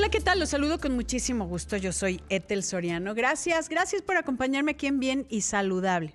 Hola, ¿qué tal? Los saludo con muchísimo gusto. Yo soy Ethel Soriano. Gracias por acompañarme aquí en Bien y Saludable.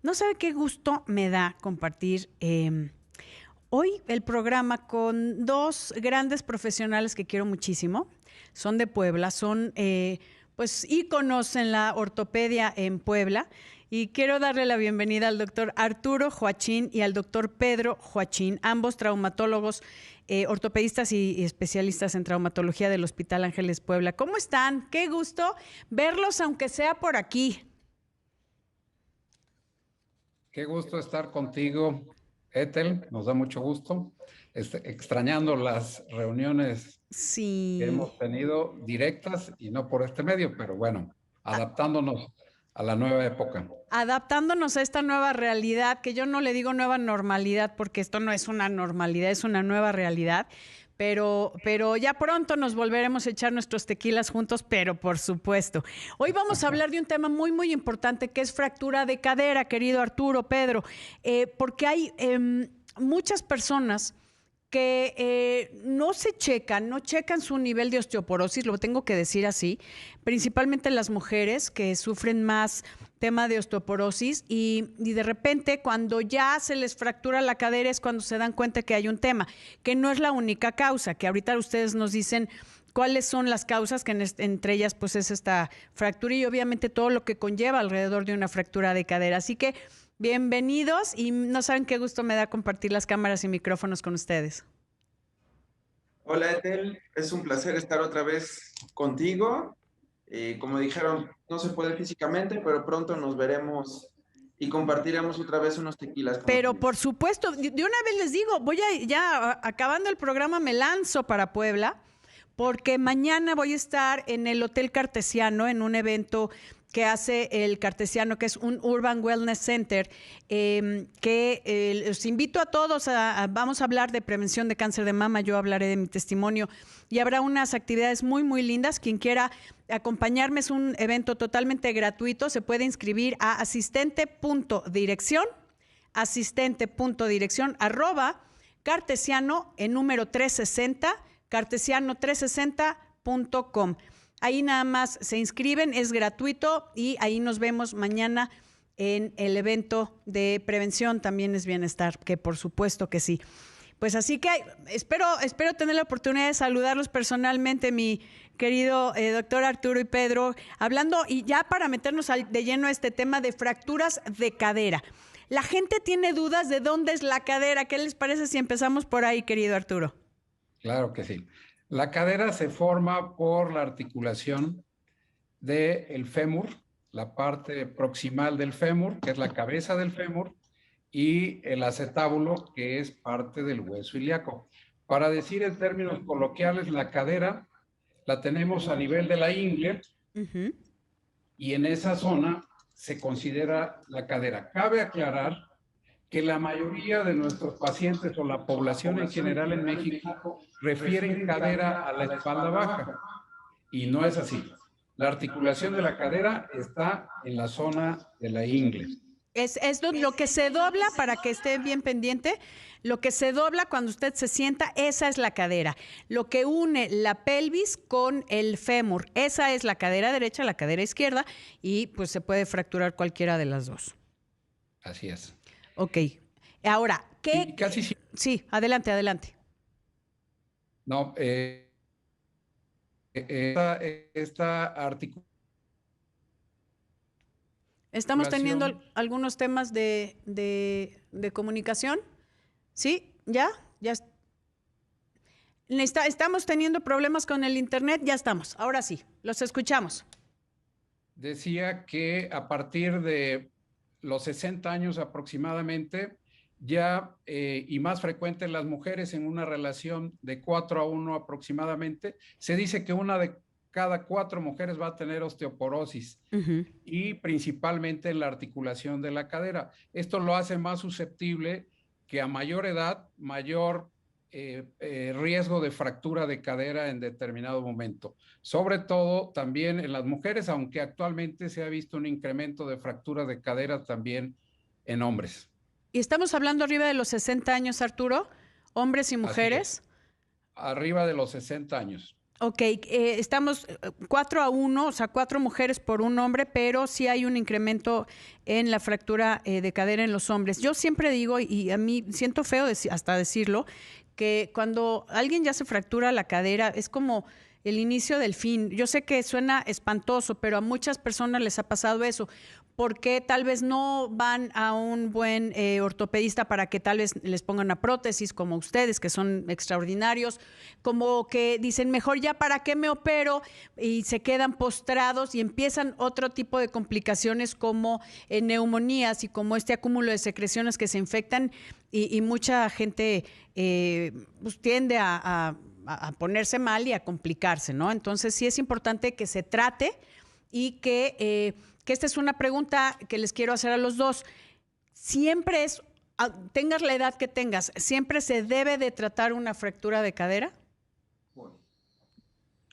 No sabe qué gusto me da compartir hoy el programa con dos grandes profesionales que quiero muchísimo. Son de Puebla, son pues íconos en la ortopedia en Puebla. Y quiero darle la bienvenida al doctor Arturo Joachín y al doctor Pedro Joachín, ambos traumatólogos, ortopedistas y especialistas en traumatología del Hospital Ángeles Puebla. ¿Cómo están? Qué gusto verlos, aunque sea por aquí. Qué gusto estar contigo, Ethel. Nos da mucho gusto. Extrañando las reuniones que Sí. hemos tenido directas y no por este medio, pero bueno, adaptándonos a la nueva época. Adaptándonos a esta nueva realidad, que yo no le digo nueva normalidad porque esto no es una normalidad, es una nueva realidad, pero ya pronto nos volveremos a echar nuestros tequilas juntos, pero por supuesto. Hoy vamos a hablar de un tema muy, muy importante que es fractura de cadera, querido Arturo, Pedro, porque hay muchas personas que no checan su nivel de osteoporosis, lo tengo que decir así, principalmente las mujeres que sufren más tema de osteoporosis y de repente cuando ya se les fractura la cadera es cuando se dan cuenta que hay un tema, que no es la única causa, que ahorita ustedes nos dicen cuáles son las causas, que entre ellas pues es esta fractura y obviamente todo lo que conlleva alrededor de una fractura de cadera. Así que bienvenidos y no saben qué gusto me da compartir las cámaras y micrófonos con ustedes. Hola Ethel, es un placer estar otra vez contigo. Como dijeron, no se puede físicamente, pero pronto nos veremos y compartiremos otra vez unos tequilas, como tú Pero por dices. supuesto, de una vez les digo, acabando el programa me lanzo para Puebla, porque mañana voy a estar en el Hotel Cartesiano en un evento que hace el Cartesiano, que es un Urban Wellness Center, los invito a todos, vamos a hablar de prevención de cáncer de mama, yo hablaré de mi testimonio y habrá unas actividades muy, muy lindas. Quien quiera acompañarme, es un evento totalmente gratuito, se puede inscribir a asistente.dirección @cartesiano en número 360, cartesiano360.com. Ahí nada más se inscriben, es gratuito y ahí nos vemos mañana en el evento de prevención, también es bienestar, que por supuesto que sí. Pues así que espero tener la oportunidad de saludarlos personalmente, mi querido doctor Arturo y Pedro, hablando y ya para meternos de lleno a este tema de fracturas de cadera. La gente tiene dudas de dónde es la cadera. ¿Qué les parece si empezamos por ahí, querido Arturo? Claro que sí. La cadera se forma por la articulación del fémur, la parte proximal del fémur, que es la cabeza del fémur, y el acetábulo, que es parte del hueso ilíaco. Para decir en términos coloquiales, la cadera la tenemos a nivel de la ingle y en esa zona se considera la cadera. Cabe aclarar que la mayoría de nuestros pacientes o la población en general en México refieren cadera a la espalda baja y no es así. La articulación de la cadera está en la zona de la ingle. Es lo que se dobla, para que esté bien pendiente, lo que se dobla cuando usted se sienta, esa es la cadera. Lo que une la pelvis con el fémur, esa es la cadera derecha, la cadera izquierda, y pues se puede fracturar cualquiera de las dos. Así es. Ok. Ahora, ¿qué? Casi sí. Sí, adelante. No, esta articulación. Estamos teniendo algunos temas de comunicación. ¿Sí? ¿Ya? Estamos teniendo problemas con el internet. Ya estamos. Ahora sí, los escuchamos. Decía que a partir de los 60 años aproximadamente, ya y más frecuente en las mujeres en una relación de 4:1 aproximadamente, se dice que una de cada 4 mujeres va a tener osteoporosis y principalmente en la articulación de la cadera. Esto lo hace más susceptible que a mayor edad, mayor riesgo de fractura de cadera en determinado momento. Sobre todo también en las mujeres, aunque actualmente se ha visto un incremento de fractura de cadera también en hombres. ¿Y estamos hablando arriba de los 60 años, Arturo? ¿Hombres y mujeres? Arriba de los 60 años. Ok, estamos 4-1, o sea, 4 mujeres por un hombre, pero sí hay un incremento en la fractura de cadera en los hombres. Yo siempre digo, y a mí siento feo hasta decirlo, que cuando alguien ya se fractura la cadera es como el inicio del fin. Yo sé que suena espantoso, pero a muchas personas les ha pasado eso, porque tal vez no van a un buen ortopedista para que tal vez les pongan una prótesis, como ustedes, que son extraordinarios, como que dicen, mejor ya para qué me opero, y se quedan postrados y empiezan otro tipo de complicaciones como neumonías y como este acúmulo de secreciones que se infectan y mucha gente pues tiende a ponerse mal y a complicarse, ¿no? Entonces sí es importante que se trate y que esta es una pregunta que les quiero hacer a los dos. Siempre es, tengas la edad que tengas, ¿siempre se debe de tratar una fractura de cadera?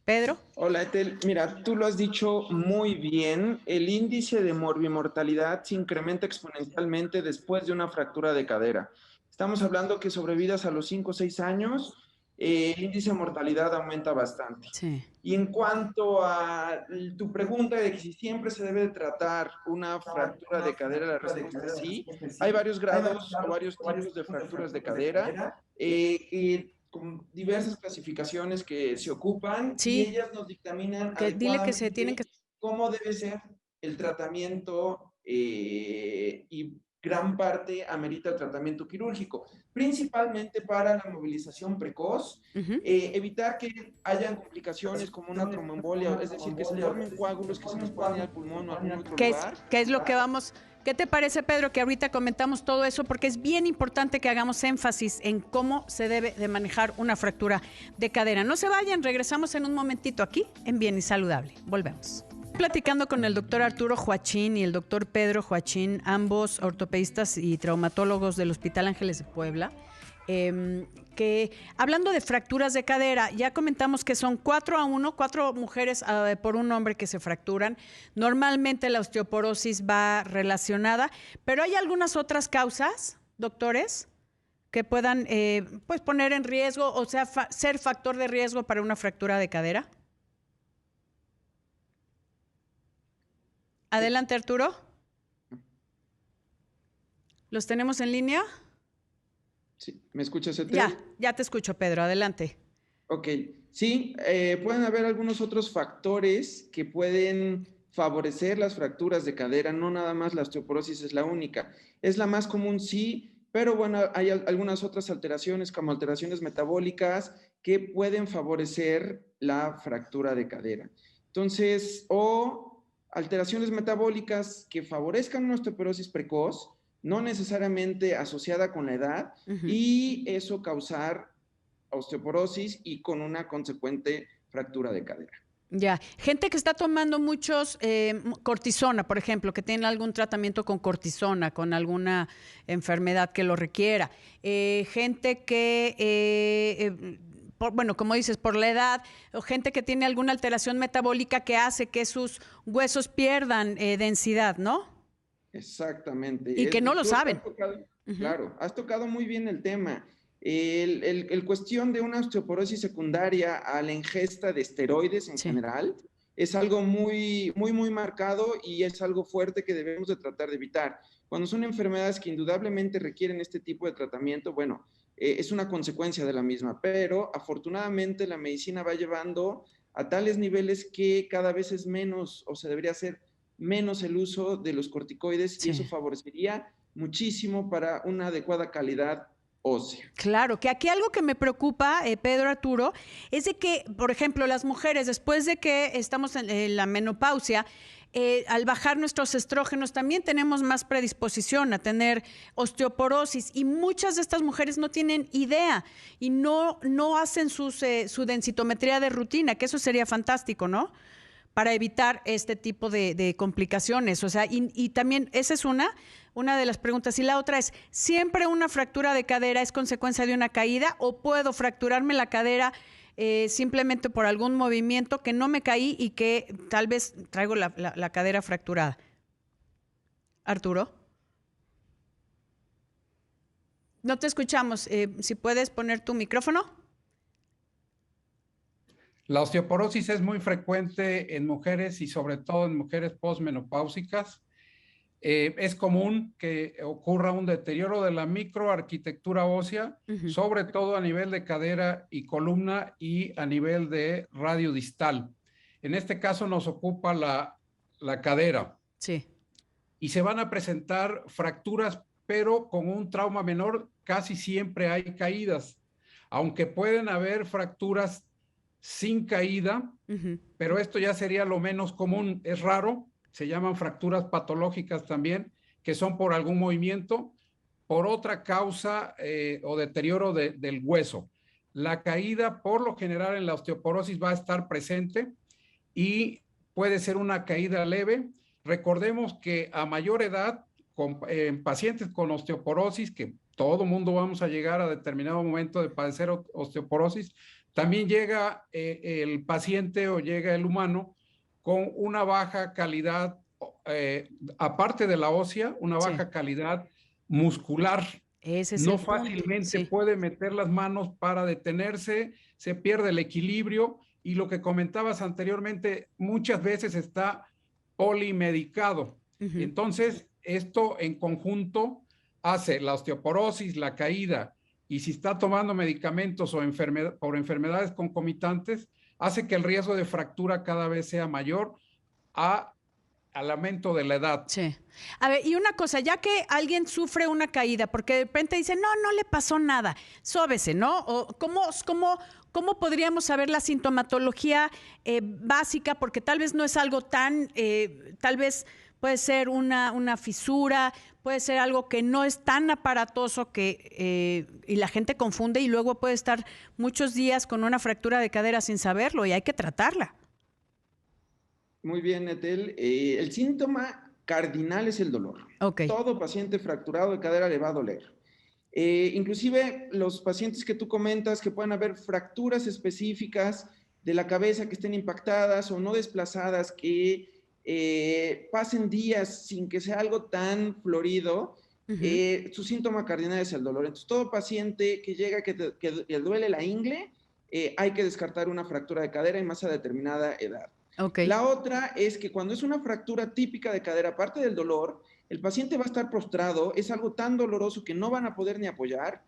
Pedro. Hola, Etel. Mira, tú lo has dicho muy bien. El índice de morbimortalidad se incrementa exponencialmente después de una fractura de cadera. Estamos hablando que sobrevidas a los 5 o 6 años, el índice de mortalidad aumenta bastante. Sí. Y en cuanto a tu pregunta de que si siempre se debe de tratar una fractura de cadera, la respuesta es sí. Hay varios grados o varios tipos de fracturas de cadera. Con diversas clasificaciones que se ocupan y Sí, ellas nos dictaminan que dile que se adecuadamente tienen que... cómo debe ser el tratamiento y gran parte amerita el tratamiento quirúrgico, principalmente para la movilización precoz, evitar que hayan complicaciones como una tromboembolia, es decir, que se formen coágulos que se nos puedan ir al pulmón o a algún otro lugar. ¿Qué es lo que vamos? ¿Qué te parece, Pedro, que ahorita comentamos todo eso? Porque es bien importante que hagamos énfasis en cómo se debe de manejar una fractura de cadera. No se vayan, regresamos en un momentito aquí en Bien y Saludable. Volvemos. Platicando con el doctor Arturo Joachín y el doctor Pedro Joachín, ambos ortopedistas y traumatólogos del Hospital Ángeles de Puebla, que hablando de fracturas de cadera, ya comentamos que son 4-1, 4 mujeres por un hombre que se fracturan. Normalmente la osteoporosis va relacionada, pero hay algunas otras causas, doctores, que puedan pues poner en riesgo, o sea, ser factor de riesgo para una fractura de cadera. Adelante, Arturo. ¿Los tenemos en línea? Sí. ¿Me escuchas, Etel? Ya te escucho, Pedro. Adelante. Ok. Sí, pueden haber algunos otros factores que pueden favorecer las fracturas de cadera. No nada más la osteoporosis es la única. Es la más común, sí, pero bueno, hay algunas otras alteraciones como alteraciones metabólicas que pueden favorecer la fractura de cadera. Entonces, o alteraciones metabólicas que favorezcan una osteoporosis precoz, no necesariamente asociada con la edad, y eso causar osteoporosis y con una consecuente fractura de cadera. Ya, gente que está tomando muchos cortisona, por ejemplo, que tiene algún tratamiento con cortisona, con alguna enfermedad que lo requiera. Gente que, bueno, como dices, por la edad, o gente que tiene alguna alteración metabólica que hace que sus huesos pierdan densidad, ¿no? Exactamente. Y que no lo saben. Claro, has tocado muy bien el tema. El cuestión de una osteoporosis secundaria a la ingesta de esteroides en general es algo muy marcado y es algo fuerte que debemos de tratar de evitar. Cuando son enfermedades que indudablemente requieren este tipo de tratamiento, bueno, es una consecuencia de la misma, pero afortunadamente la medicina va llevando a tales niveles que cada vez es menos o se debería hacer menos el uso de los corticoides y eso favorecería muchísimo para una adecuada calidad ósea. Claro, que aquí algo que me preocupa, Pedro, Arturo, es de que, por ejemplo, las mujeres, después de que estamos en la menopausia, al bajar nuestros estrógenos, también tenemos más predisposición a tener osteoporosis y muchas de estas mujeres no tienen idea y no hacen su densitometría de rutina, que eso sería fantástico, ¿no? Para evitar este tipo de complicaciones. O sea, y también esa es una de las preguntas. Y la otra es, ¿siempre una fractura de cadera es consecuencia de una caída o puedo fracturarme la cadera simplemente por algún movimiento que no me caí y que tal vez traigo la cadera fracturada? Arturo. No te escuchamos. Si puedes poner tu micrófono. La osteoporosis es muy frecuente en mujeres y sobre todo en mujeres posmenopáusicas. Es común que ocurra un deterioro de la microarquitectura ósea, sobre todo a nivel de cadera y columna y a nivel de radio distal. En este caso nos ocupa la cadera. Sí. Y se van a presentar fracturas, pero con un trauma menor casi siempre hay caídas, aunque pueden haber fracturas sin caída, pero esto ya sería lo menos común. Es raro, se llaman fracturas patológicas también, que son por algún movimiento, por otra causa o deterioro del hueso. La caída, por lo general, en la osteoporosis va a estar presente y puede ser una caída leve. Recordemos que a mayor edad, en pacientes con osteoporosis, que todo mundo vamos a llegar a determinado momento de padecer osteoporosis, también llega el paciente o llega el humano con una baja calidad, aparte de la ósea, una baja calidad muscular. Ese es no el fácilmente punto. puede meter las manos para detenerse, se pierde el equilibrio y lo que comentabas anteriormente, muchas veces está polimedicado. Entonces, esto en conjunto hace la osteoporosis, la caída, y si está tomando medicamentos o por enfermedades concomitantes, hace que el riesgo de fractura cada vez sea mayor al aumento de la edad. Sí. A ver, y una cosa, ya que alguien sufre una caída, porque de repente dice, no le pasó nada, sóbese, ¿no? O ¿cómo podríamos saber la sintomatología básica? Porque tal vez no es algo tan, tal vez puede ser una fisura, puede ser algo que no es tan aparatoso y la gente confunde y luego puede estar muchos días con una fractura de cadera sin saberlo y hay que tratarla. Muy bien, Etel. El síntoma cardinal es el dolor. Okay. Todo paciente fracturado de cadera le va a doler. Inclusive los pacientes que tú comentas que pueden haber fracturas específicas de la cabeza que estén impactadas o no desplazadas, que pasen días sin que sea algo tan florido, su síntoma cardinal es el dolor. Entonces, todo paciente que llega que le duele la ingle, hay que descartar una fractura de cadera y más a determinada edad. Okay. La otra es que cuando es una fractura típica de cadera, aparte del dolor, el paciente va a estar prostrado, es algo tan doloroso que no van a poder ni apoyar,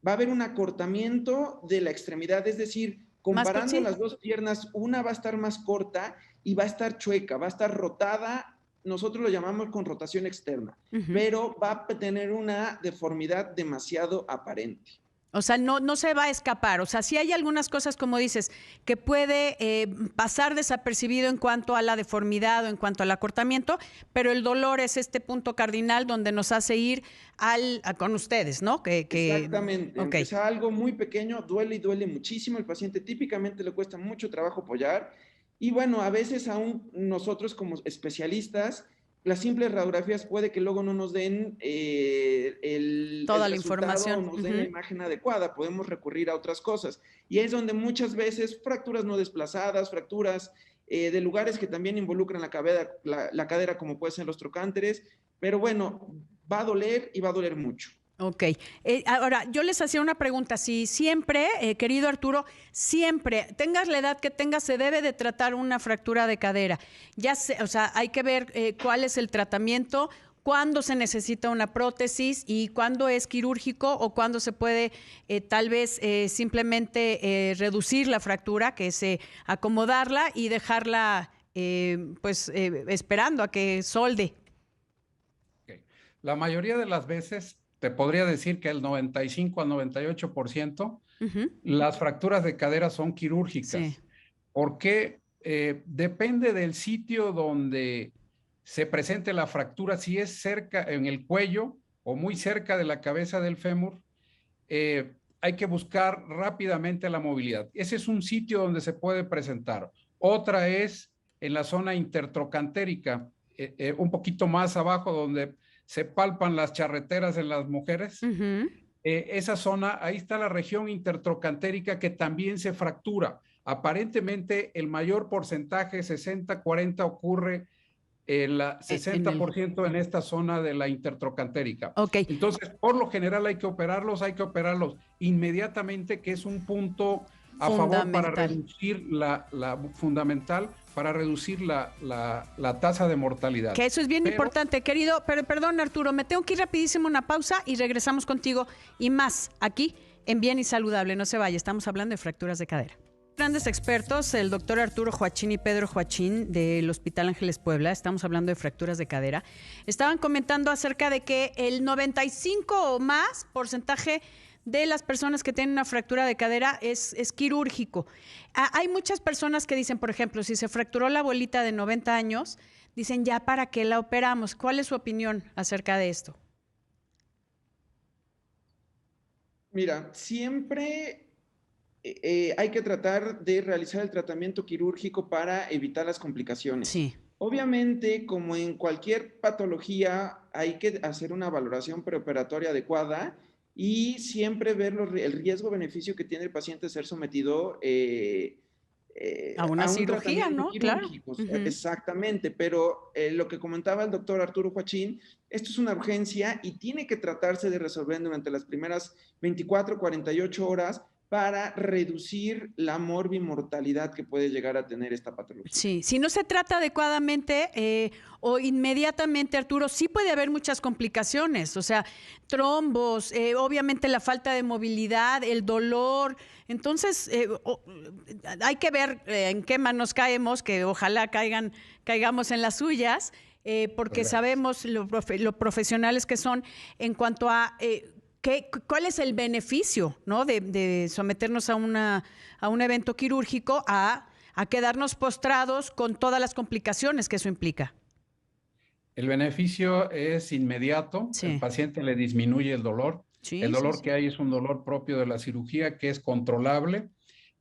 va a haber un acortamiento de la extremidad, es decir, comparando las dos piernas, una va a estar más corta y va a estar chueca, va a estar rotada, nosotros lo llamamos con rotación externa, pero va a tener una deformidad demasiado aparente. O sea, no se va a escapar. O sea, sí hay algunas cosas, como dices, que puede pasar desapercibido en cuanto a la deformidad o en cuanto al acortamiento, pero el dolor es este punto cardinal donde nos hace ir con ustedes, ¿no? Exactamente. Okay. Es algo muy pequeño, duele y duele muchísimo. El paciente típicamente le cuesta mucho trabajo apoyar. Y bueno, a veces aún nosotros como especialistas, las simples radiografías puede que luego no nos den toda la información, nos den la imagen adecuada, podemos recurrir a otras cosas. Y es donde muchas veces fracturas no desplazadas, fracturas de lugares que también involucran la cadera, como pueden ser los trocánteres, pero bueno, va a doler y va a doler mucho. Ok. Ahora, yo les hacía una pregunta. Si siempre, querido Arturo, siempre, tengas la edad que tengas, se debe de tratar una fractura de cadera. Ya sé, o sea, hay que ver cuál es el tratamiento, cuándo se necesita una prótesis y cuándo es quirúrgico o cuándo se puede tal vez simplemente reducir la fractura, que es acomodarla y dejarla esperando a que solde. Okay. La mayoría de las veces te podría decir que el 95 al 98% las fracturas de cadera son quirúrgicas. Sí. Porque depende del sitio donde se presente la fractura. Si es cerca en el cuello o muy cerca de la cabeza del fémur, hay que buscar rápidamente la movilidad. Ese es un sitio donde se puede presentar. Otra es en la zona intertrocantérica, un poquito más abajo donde se palpan las charreteras en las mujeres. Esa zona, ahí está la región intertrocantérica que también se fractura. Aparentemente el mayor porcentaje, 60-40, ocurre el 60% en esta zona de la intertrocantérica. Okay. Entonces, por lo general hay que operarlos inmediatamente, que es un punto a favor para Fundamental. reducir fundamental para reducir la tasa de mortalidad. Que eso es bien Pero, importante, querido. Pero perdón, Arturo, me tengo que ir rapidísimo una pausa y regresamos contigo y más aquí en Bien y Saludable. No se vaya, estamos hablando de fracturas de cadera. Grandes expertos, el doctor Arturo Joachín y Pedro Joachín del Hospital Ángeles Puebla, estamos hablando de fracturas de cadera, estaban comentando acerca de que el 95 o más porcentaje de las personas que tienen una fractura de cadera es quirúrgico. Hay muchas personas que dicen, por ejemplo, si se fracturó la abuelita de 90 años, dicen, ¿ya para qué la operamos? ¿Cuál es su opinión acerca de esto? Mira, siempre hay que tratar de realizar el tratamiento quirúrgico para evitar las complicaciones. Sí. Obviamente, como en cualquier patología, hay que hacer una valoración preoperatoria adecuada y siempre ver el riesgo-beneficio que tiene el paciente de ser sometido A una a un cirugía, tratamiento ¿no? Claro. quirúrgico. Ujú. Exactamente, pero lo que comentaba el doctor Arturo Joachín, esto es una urgencia y tiene que tratarse de resolver durante las primeras 24, 48 horas para reducir la morbimortalidad que puede llegar a tener esta patología. Sí, si no se trata adecuadamente o inmediatamente, Arturo, sí puede haber muchas complicaciones, o sea, trombos, obviamente la falta de movilidad, el dolor. Entonces, hay que ver en qué manos caemos, que ojalá caigamos en las suyas, porque Correcto. sabemos lo profesionales que son en cuanto a ¿cuál es el beneficio, ¿no? de someternos a un evento quirúrgico a quedarnos postrados con todas las complicaciones que eso implica? el beneficio es inmediato, Sí. el paciente le disminuye el dolor. Sí, El dolor sí. que hay es un dolor propio de la cirugía que es controlable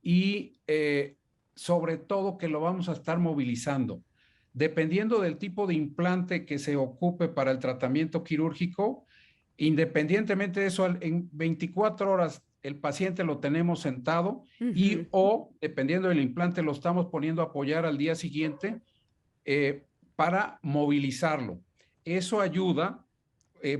y sobre todo que lo vamos a estar movilizando. Dependiendo del tipo de implante que se ocupe para el tratamiento quirúrgico, independientemente de eso, en 24 horas el paciente lo tenemos sentado y o, dependiendo del implante, lo estamos poniendo a apoyar al día siguiente para movilizarlo. Eso ayuda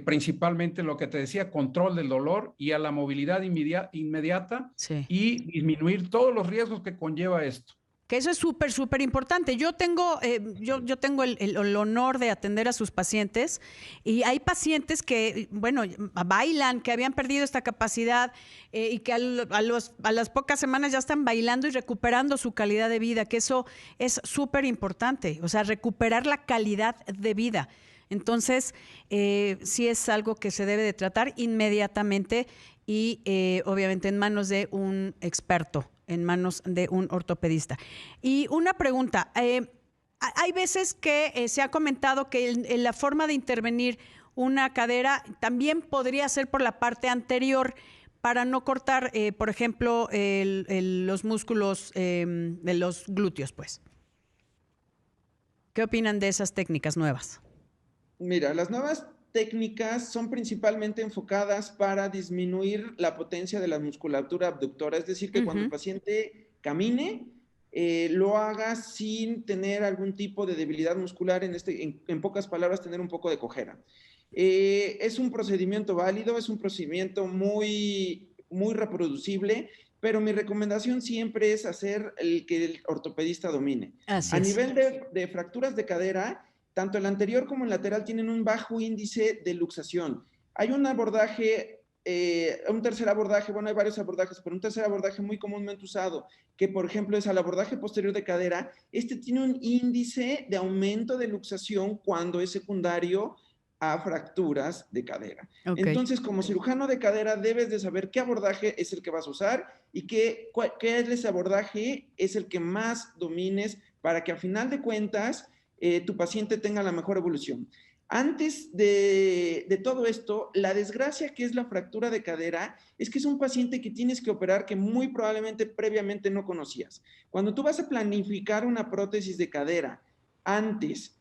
principalmente lo que te decía, control del dolor y a la movilidad inmediata Sí. y disminuir todos los riesgos que conlleva esto. Que eso es súper, súper importante. Yo tengo, yo tengo el honor de atender a sus pacientes y hay pacientes que, bueno, bailan, que habían perdido esta capacidad y que a las pocas semanas ya están bailando y recuperando su calidad de vida, que eso es súper importante, o sea, recuperar la calidad de vida. Entonces, sí es algo que se debe de tratar inmediatamente y obviamente en manos de un experto, en manos de un ortopedista. Y una pregunta, hay veces que se ha comentado que la forma de intervenir una cadera también podría ser por la parte anterior para no cortar, por ejemplo, los músculos de los glúteos, pues. ¿Qué opinan de esas técnicas nuevas? Mira, las nuevas técnicas son principalmente enfocadas para disminuir la potencia de la musculatura abductora, es decir, que cuando el paciente camine, lo haga sin tener algún tipo de debilidad muscular, en pocas palabras, tener un poco de cojera. Es un procedimiento válido, es un procedimiento muy, muy reproducible, pero mi recomendación siempre es hacer el que el ortopedista domine. Así A es. nivel de fracturas de cadera, tanto el anterior como el lateral tienen un bajo índice de luxación. Hay un abordaje, un tercer abordaje, bueno, hay varios abordajes, pero un tercer abordaje muy comúnmente usado, que por ejemplo es al abordaje posterior de cadera. Este tiene un índice de aumento de luxación cuando es secundario a fracturas de cadera. Okay. Entonces, como cirujano de cadera, debes de saber qué abordaje es el que vas a usar y qué es ese abordaje es el que más domines para que a final de cuentas tu paciente tenga la mejor evolución. Antes de todo esto, la desgracia que es la fractura de cadera es que es un paciente que tienes que operar que muy probablemente previamente no conocías. Cuando tú vas a planificar una prótesis de cadera antes,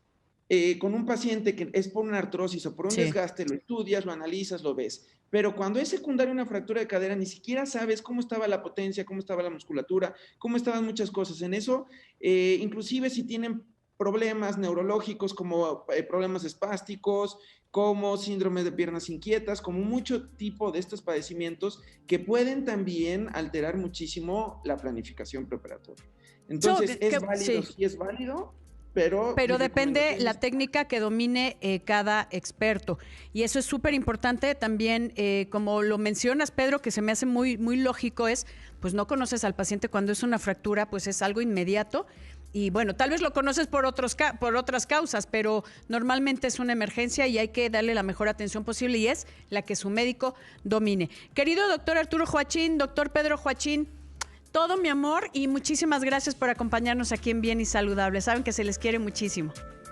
con un paciente que es por una artrosis o por un desgaste, lo estudias, lo analizas, lo ves. Pero cuando es secundaria una fractura de cadera, ni siquiera sabes cómo estaba la potencia, cómo estaba la musculatura, cómo estaban muchas cosas. En eso, inclusive si tienen problemas neurológicos como problemas espásticos, como síndrome de piernas inquietas, como mucho tipo de estos padecimientos que pueden también alterar muchísimo la planificación preoperatoria. Entonces, ¿es válido? Sí, es válido. Pero depende la técnica que domine cada experto. Y eso es súper importante también, como lo mencionas, Pedro, que se me hace muy, muy lógico, es, pues no conoces al paciente cuando es una fractura, pues es algo inmediato. Y bueno, tal vez lo conoces por otras causas, pero normalmente es una emergencia y hay que darle la mejor atención posible y es la que su médico domine. Querido doctor Arturo Joachín, doctor Pedro Joachín, todo mi amor y muchísimas gracias por acompañarnos aquí en Bien y Saludable. Saben que se les quiere muchísimo.